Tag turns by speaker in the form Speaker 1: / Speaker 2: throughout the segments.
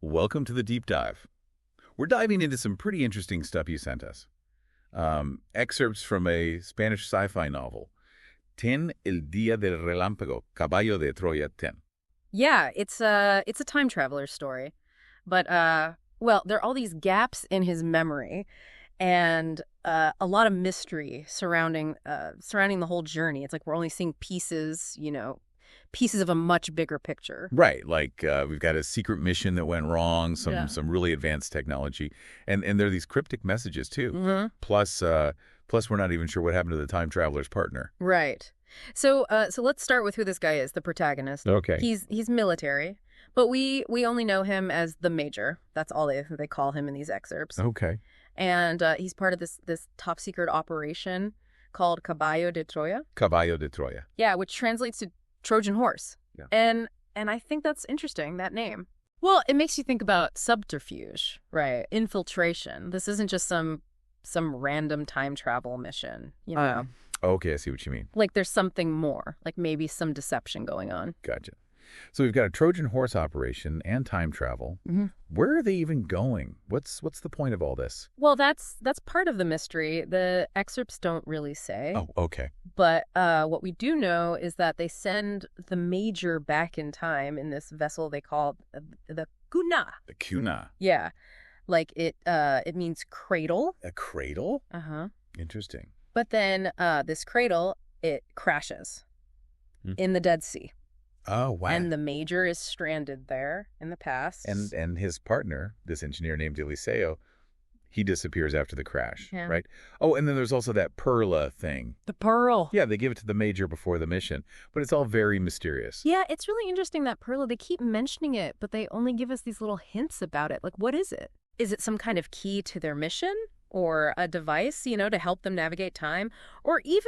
Speaker 1: welcome to the deep dive. We're diving into some pretty interesting stuff you sent us. Excerpts from a Spanish sci-fi novel, Ten el Día del Relámpago, Caballo de Troya 10.
Speaker 2: Yeah, it's a time traveler story. But well, there are all these gaps in his memory and a lot of mystery surrounding the whole journey. It's like we're only seeing pieces, pieces of a much bigger picture.
Speaker 1: Right, like we've got a secret mission that went wrong, some
Speaker 2: Yeah.
Speaker 1: some really advanced technology, and there are these cryptic messages too.
Speaker 2: Mm-hmm.
Speaker 1: Plus we're not even sure what happened to the time traveler's partner.
Speaker 2: Right. So let's start with who this guy is, the protagonist.
Speaker 1: Okay.
Speaker 2: He's military, but we only know him as the Major. That's all they call him in these excerpts.
Speaker 1: Okay.
Speaker 2: And he's part of this top secret operation called Caballo de Troya.
Speaker 1: Caballo de Troya.
Speaker 2: Yeah, which translates to Trojan Horse.
Speaker 1: Yeah.
Speaker 2: And I think that's interesting, that name. Well, it makes you think about subterfuge, right? Infiltration. This isn't just some random time travel mission,
Speaker 1: Okay, I see what you mean.
Speaker 2: Like there's something more, like maybe some deception going on.
Speaker 1: Gotcha. So we've got a Trojan horse operation and time travel.
Speaker 2: Mm-hmm.
Speaker 1: Where are they even going? What's the point of all this?
Speaker 2: Well, that's part of the mystery. The excerpts don't really say.
Speaker 1: Oh, okay.
Speaker 2: But what we do know is that they send the Major back in time in this vessel they call the Cuna.
Speaker 1: The Cuna.
Speaker 2: Yeah, like it means cradle.
Speaker 1: A cradle?
Speaker 2: Uh-huh.
Speaker 1: Interesting.
Speaker 2: But then this cradle, it crashes in the Dead Sea.
Speaker 1: Oh, wow.
Speaker 2: And the Major is stranded there in the past.
Speaker 1: And his partner, this engineer named Eliseo, he disappears after the crash,
Speaker 2: Yeah.
Speaker 1: right? Oh, and then there's also that Perla thing.
Speaker 2: The Pearl.
Speaker 1: Yeah, they give it to the Major before the mission, but it's all very mysterious.
Speaker 2: Yeah, it's really interesting, that Perla. They keep mentioning it, but they only give us these little hints about it. Like, what is it? Is it some kind of key to their mission? Or a device, to help them navigate time? Or even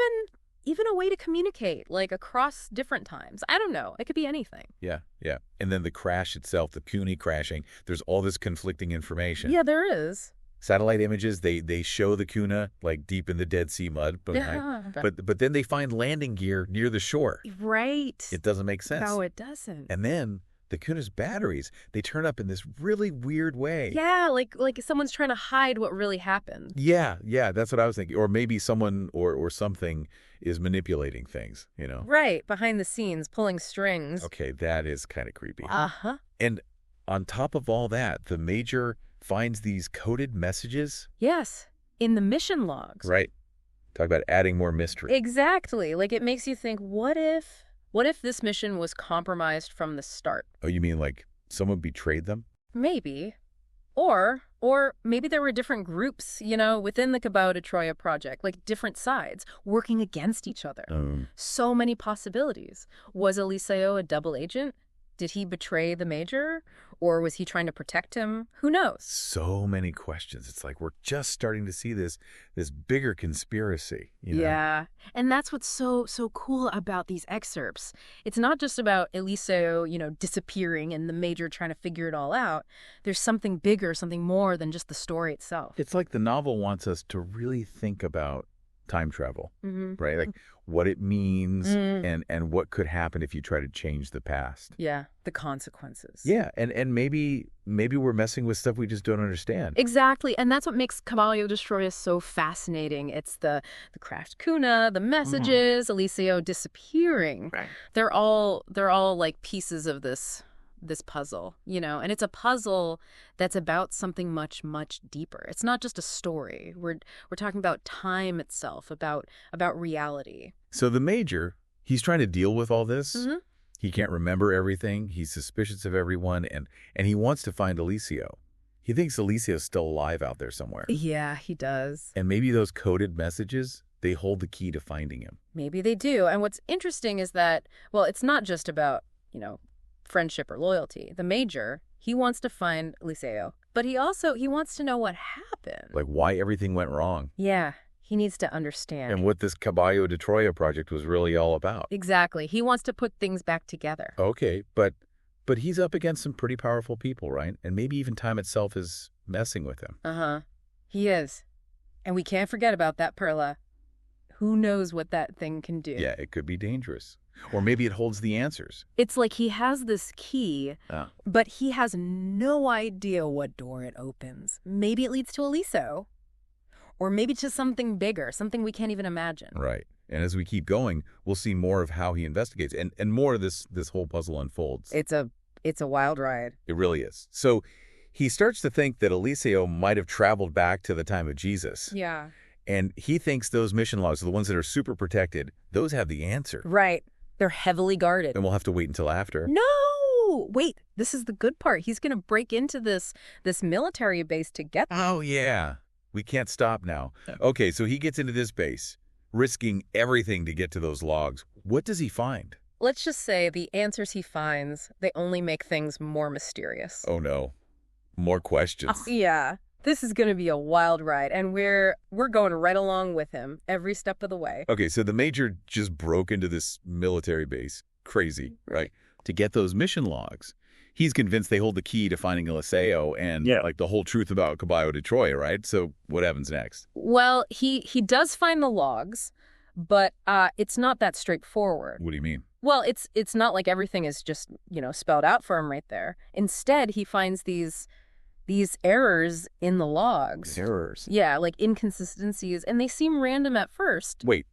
Speaker 2: a way to communicate, like across different times? I don't know. It could be anything.
Speaker 1: Yeah. And then the crash itself, the Cuney crashing, there's all this conflicting information.
Speaker 2: Yeah, there is.
Speaker 1: Satellite images, they show the Cuna like deep in the Dead Sea mud.
Speaker 2: Yeah.
Speaker 1: But then they find landing gear near the shore.
Speaker 2: Right.
Speaker 1: It doesn't make sense.
Speaker 2: No, it doesn't.
Speaker 1: And then the Cuna's batteries, they turn up in this really weird way.
Speaker 2: Yeah, like someone's trying to hide what really happened.
Speaker 1: Yeah, that's what I was thinking. Or maybe someone or something is manipulating things,
Speaker 2: Right, behind the scenes, pulling strings.
Speaker 1: Okay, that is kind of creepy.
Speaker 2: Uh-huh.
Speaker 1: And on top of all that, the Major finds these coded messages.
Speaker 2: Yes, in the mission logs.
Speaker 1: Right. Talk about adding more mystery.
Speaker 2: Exactly. Like, it makes you think, what if this mission was compromised from the start?
Speaker 1: Oh, you mean like someone betrayed them?
Speaker 2: Maybe. Or maybe there were different groups, within the Caballo de Troya project, like different sides, working against each other. So many possibilities. Was Eliseo a double agent? Did he betray the Major? Or was he trying to protect him? Who knows?
Speaker 1: So many questions. It's like we're just starting to see this bigger conspiracy.
Speaker 2: Yeah. And that's what's so cool about these excerpts. It's not just about Eliseo, disappearing and the Major trying to figure it all out. There's something bigger, something more than just the story itself.
Speaker 1: It's like the novel wants us to really think about time travel, right? Like what it means and what could happen if you try to change the past.
Speaker 2: Yeah, the consequences.
Speaker 1: Yeah, and maybe we're messing with stuff we just don't understand.
Speaker 2: Exactly, and that's what makes Caballo de Troya so fascinating. It's the crashed Cuna, the messages, Eliseo disappearing.
Speaker 1: Right.
Speaker 2: They're all like pieces of this puzzle, and it's a puzzle that's about something much, much deeper. It's not just a story. We're talking about time itself, about reality.
Speaker 1: So the Major, he's trying to deal with all this.
Speaker 2: Mm-hmm.
Speaker 1: He can't remember everything. He's suspicious of everyone, and he wants to find Eliseo. He thinks Eliseo's still alive out there somewhere.
Speaker 2: Yeah, he does.
Speaker 1: And maybe those coded messages, they hold the key to finding him.
Speaker 2: Maybe they do. And what's interesting is that, well, it's not just about, friendship or loyalty. The Major, he wants to find Eliseo, but he wants to know what happened.
Speaker 1: Like why everything went wrong.
Speaker 2: Yeah, he needs to understand.
Speaker 1: And what this Caballo de Troya project was really all about.
Speaker 2: Exactly. He wants to put things back together.
Speaker 1: Okay, but he's up against some pretty powerful people, right? And maybe even time itself is messing with him.
Speaker 2: Uh-huh. He is. And we can't forget about that Perla. Who knows what that thing can do?
Speaker 1: Yeah, it could be dangerous. Or maybe it holds the answers.
Speaker 2: It's like he has this key, but he has no idea what door it opens. Maybe it leads to Eliso. Or maybe to something bigger, something we can't even imagine.
Speaker 1: Right. And as we keep going, we'll see more of how he investigates. And more of this whole puzzle unfolds.
Speaker 2: It's a wild ride.
Speaker 1: It really is. So he starts to think that Eliseo might have traveled back to the time of Jesus.
Speaker 2: Yeah.
Speaker 1: And he thinks those mission logs, the ones that are super protected, those have the answer.
Speaker 2: Right. They're heavily guarded.
Speaker 1: And we'll have to wait until after.
Speaker 2: No! Wait, this is the good part. He's going to break into this military base to get them.
Speaker 1: Oh, yeah. We can't stop now. Okay, so he gets into this base, risking everything to get to those logs. What does he find?
Speaker 2: Let's just say the answers he finds, they only make things more mysterious.
Speaker 1: Oh, no. More questions.
Speaker 2: Yeah. This is going to be a wild ride, and we're going right along with him every step of the way.
Speaker 1: Okay, so the major just broke into this military base. Crazy, right? To get those mission logs. He's convinced they hold the key to finding Eliseo and like the whole truth about Caballo de Troya, right? So what happens next?
Speaker 2: Well, he does find the logs, but it's not that straightforward.
Speaker 1: What do you mean?
Speaker 2: Well, it's not like everything is just, spelled out for him right there. Instead, he finds these errors in the logs.
Speaker 1: Errors?
Speaker 2: Yeah, like inconsistencies, and they seem random at first.
Speaker 1: Wait,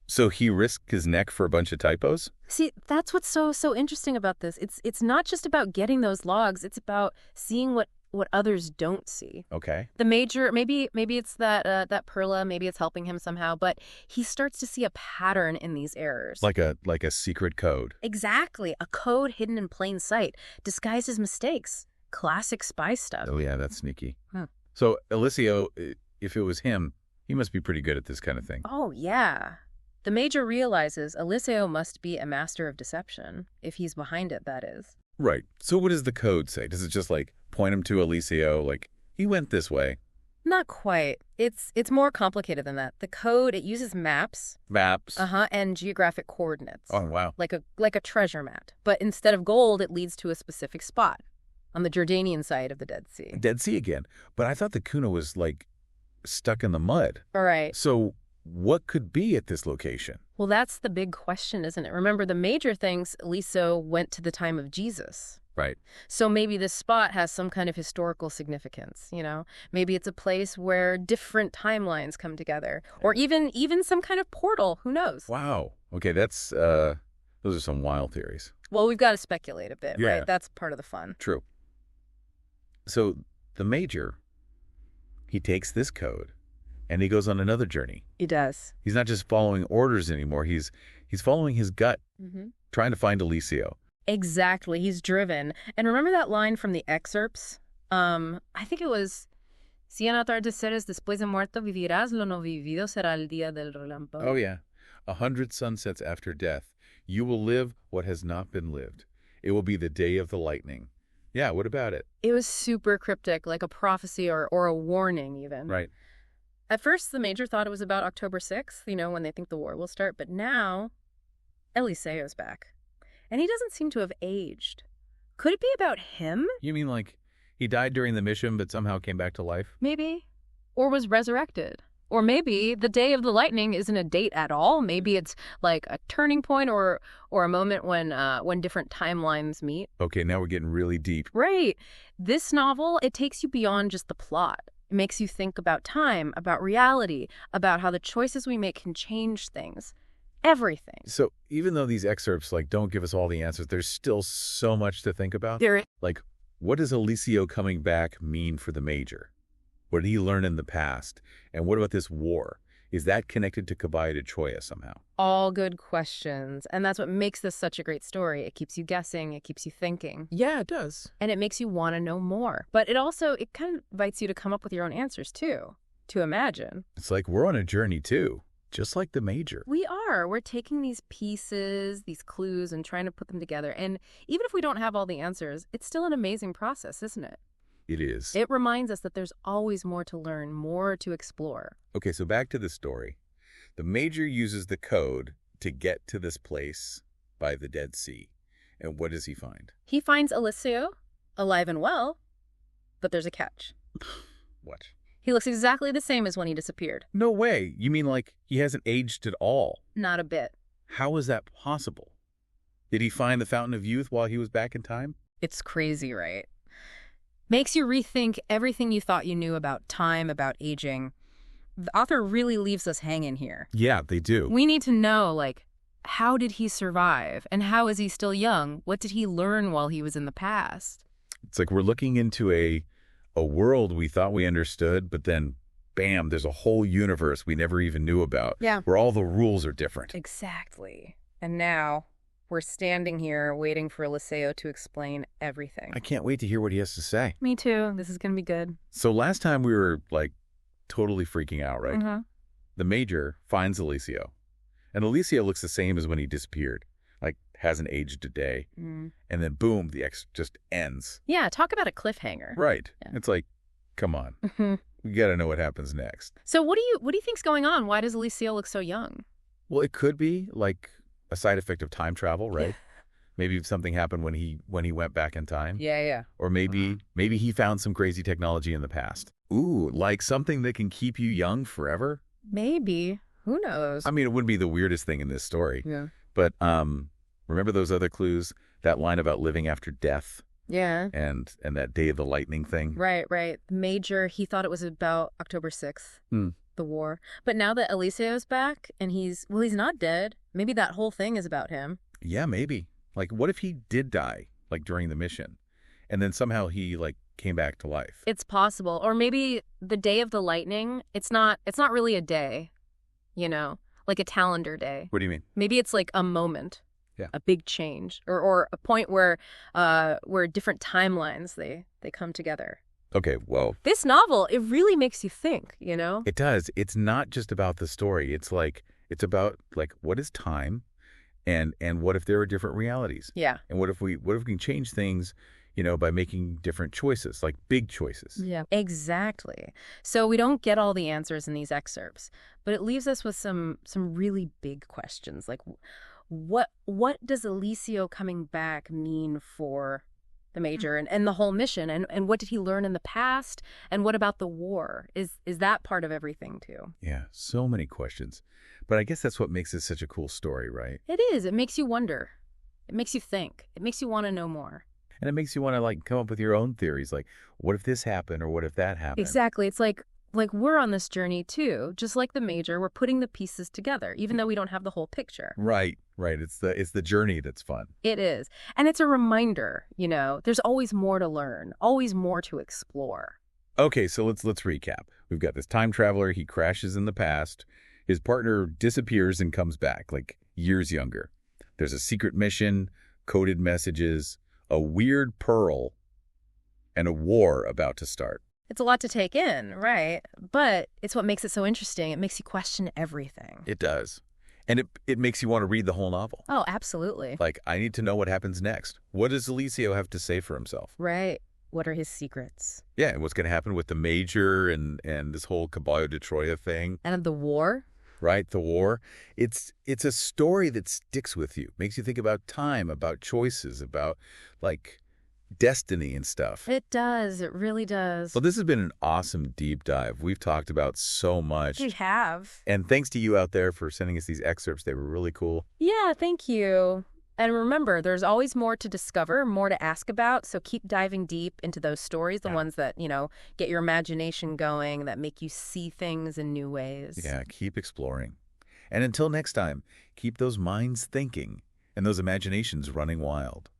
Speaker 1: so he risked his neck for a bunch of typos?
Speaker 2: See, that's what's so interesting about this. It's not just about getting those logs. It's about seeing what others don't see.
Speaker 1: Okay.
Speaker 2: The major, maybe it's that Perla, maybe it's helping him somehow, but he starts to see a pattern in these errors.
Speaker 1: Like a secret code.
Speaker 2: Exactly, a code hidden in plain sight, disguised as mistakes. Classic spy stuff.
Speaker 1: Oh, yeah, that's sneaky.
Speaker 2: Huh.
Speaker 1: So Eliseo, if it was him, he must be pretty good at this kind of thing.
Speaker 2: Oh, yeah. The major realizes Eliseo must be a master of deception, if he's behind it, that is.
Speaker 1: Right. So what does the code say? Does it just, point him to Eliseo, he went this way?
Speaker 2: Not quite. It's more complicated than that. The code, it uses maps.
Speaker 1: Maps?
Speaker 2: And geographic coordinates.
Speaker 1: Oh, wow.
Speaker 2: Like a treasure map. But instead of gold, it leads to a specific spot on the Jordanian side of the Dead Sea.
Speaker 1: Dead Sea again. But I thought the Kuna was, stuck in the mud.
Speaker 2: All right.
Speaker 1: So what could be at this location?
Speaker 2: Well, that's the big question, isn't it? Remember, the major things, Eliso went to the time of Jesus.
Speaker 1: Right.
Speaker 2: So maybe this spot has some kind of historical significance, Maybe it's a place where different timelines come together. Or even some kind of portal. Who knows?
Speaker 1: Wow. Okay, that's, those are some wild theories.
Speaker 2: Well, we've got to speculate a bit,
Speaker 1: Yeah.
Speaker 2: right? That's part of the fun.
Speaker 1: True. So the major, he takes this code and he goes on another journey.
Speaker 2: He does.
Speaker 1: He's not just following orders anymore. He's following his gut, trying to find Eliseo.
Speaker 2: Exactly. He's driven. And remember that line from the excerpts? I think it was, Cien atardeceres después de muerto vivirás, lo no vivido será el día del relámpago.
Speaker 1: Oh, yeah. 100 sunsets after death, you will live what has not been lived. It will be the day of the lightning. Yeah, what about it?
Speaker 2: It was super cryptic, like a prophecy or a warning even.
Speaker 1: Right.
Speaker 2: At first, the major thought it was about October 6th, when they think the war will start. But now, Eliseo's back. And he doesn't seem to have aged. Could it be about him?
Speaker 1: You mean he died during the mission but somehow came back to life?
Speaker 2: Maybe. Or was resurrected. Or maybe the day of the lightning isn't a date at all. Maybe it's like a turning point or a moment when different timelines meet.
Speaker 1: Okay, now we're getting really deep.
Speaker 2: Right. This novel, it takes you beyond just the plot. It makes you think about time, about reality, about how the choices we make can change things. Everything.
Speaker 1: So even though these excerpts don't give us all the answers, there's still so much to think about. What does Eliseo coming back mean for the major? What did he learn in the past? And what about this war? Is that connected to Caballo de Troya somehow?
Speaker 2: All good questions. And that's what makes this such a great story. It keeps you guessing. It keeps you thinking.
Speaker 1: Yeah, it does.
Speaker 2: And it makes you want to know more. But it kind of invites you to come up with your own answers, too. To imagine.
Speaker 1: It's like we're on a journey, too. Just like the major.
Speaker 2: We are. We're taking these pieces, these clues, and trying to put them together. And even if we don't have all the answers, it's still an amazing process, isn't it?
Speaker 1: It is.
Speaker 2: It reminds us that there's always more to learn, more to explore.
Speaker 1: Okay, so back to the story. The major uses the code to get to this place by the Dead Sea. And what does he find?
Speaker 2: He finds Eliseo, alive and well, but there's a catch.
Speaker 1: What?
Speaker 2: He looks exactly the same as when he disappeared.
Speaker 1: No way. You mean he hasn't aged at all?
Speaker 2: Not a bit.
Speaker 1: How is that possible? Did he find the Fountain of Youth while he was back in time?
Speaker 2: It's crazy, right? Makes you rethink everything you thought you knew about time, about aging. The author really leaves us hanging here.
Speaker 1: Yeah, they do.
Speaker 2: We need to know, like, how did he survive? And how is he still young? What did he learn while he was in the past?
Speaker 1: It's like we're looking into a world we thought we understood, but then, bam, there's a whole universe we never even knew about.
Speaker 2: Yeah.
Speaker 1: Where all the rules are different.
Speaker 2: Exactly. And now we're standing here waiting for Eliseo to explain everything.
Speaker 1: I can't wait to hear what he has to say.
Speaker 2: Me too. This is going to be good.
Speaker 1: So last time we were, like, totally freaking out, right?
Speaker 2: Mm-hmm.
Speaker 1: The Major finds Eliseo. And Eliseo looks the same as when he disappeared. Like, hasn't aged a day.
Speaker 2: Mm.
Speaker 1: And then, boom, the X just ends.
Speaker 2: Yeah, talk about a cliffhanger.
Speaker 1: Right.
Speaker 2: Yeah.
Speaker 1: It's like, come on.
Speaker 2: Mm-hmm.
Speaker 1: We got to know what happens next.
Speaker 2: So what do you think's going on? Why does Eliseo look so young?
Speaker 1: Well, it could be, like, a side effect of time travel, right? Maybe something happened when he went back in time.
Speaker 2: Yeah.
Speaker 1: Or maybe he found some crazy technology in the past. Ooh, like something that can keep you young forever?
Speaker 2: Maybe. Who knows?
Speaker 1: I mean, it wouldn't be the weirdest thing in this story.
Speaker 2: Yeah.
Speaker 1: But remember those other clues? That line about living after death?
Speaker 2: Yeah.
Speaker 1: And that day of the lightning thing?
Speaker 2: Right. The Major, he thought it was about October 6th, the war. But now that Eliseo's back and he's not dead. Maybe that whole thing is about him.
Speaker 1: Yeah, maybe. Like, what if he did die, like, during the mission? And then somehow he, like, came back to life?
Speaker 2: It's possible. Or maybe the day of the lightning, it's not really a day, you know, like a calendar day.
Speaker 1: What do you mean?
Speaker 2: Maybe it's like a moment.
Speaker 1: Yeah.
Speaker 2: A big change. Or a point where different timelines, they come together.
Speaker 1: Okay, well.
Speaker 2: This novel, it really makes you think, you know?
Speaker 1: It does. It's not just about the story. It's about, like, what is time? And what if there are different realities?
Speaker 2: Yeah.
Speaker 1: And what if we can change things, you know, by making different choices, like big choices?
Speaker 2: Yeah, exactly. So we don't get all the answers in these excerpts, but it leaves us with some really big questions. Like, what does Eliseo coming back mean for the Major and the whole mission? And what did he learn in the past? And what about the war? Is that part of everything too?
Speaker 1: Yeah, so many questions. But I guess that's what makes it such a cool story, right?
Speaker 2: It is. It makes you wonder. It makes you think. It makes you want to know more.
Speaker 1: And it makes you want to, like, come up with your own theories, like, what if this happened or what if that happened?
Speaker 2: Exactly. It's like we're on this journey too. Just like the Major, we're putting the pieces together, even though we don't have the whole picture.
Speaker 1: Right. It's the journey that's fun.
Speaker 2: It is. And it's a reminder, you know, there's always more to learn, always more to explore.
Speaker 1: Okay, so let's recap. We've got this time traveler. He crashes in the past. His partner disappears and comes back, like, years younger. There's a secret mission, coded messages, a weird pearl, and a war about to start.
Speaker 2: It's a lot to take in, right? But it's what makes it so interesting. It makes you question everything.
Speaker 1: It does. And it makes you want to read the whole novel.
Speaker 2: Oh, absolutely.
Speaker 1: Like, I need to know what happens next. What does Eliseo have to say for himself?
Speaker 2: Right. What are his secrets?
Speaker 1: Yeah, and what's going to happen with the Major and this whole Caballo de Troya thing.
Speaker 2: And the war?
Speaker 1: Right, the war. It's a story that sticks with you. Makes you think about time, about choices, about, like, destiny and stuff.
Speaker 2: It does. It really does.
Speaker 1: Well, this has been an awesome deep dive. We've talked about so much.
Speaker 2: We have.
Speaker 1: And thanks to you out there for sending us these excerpts. They were really cool.
Speaker 2: Yeah, thank you. And remember, there's always more to discover, more to ask about. So keep diving deep into those stories, the ones that, you know, get your imagination going, that make you see things in new ways.
Speaker 1: Yeah, keep exploring. And until next time, keep those minds thinking and those imaginations running wild.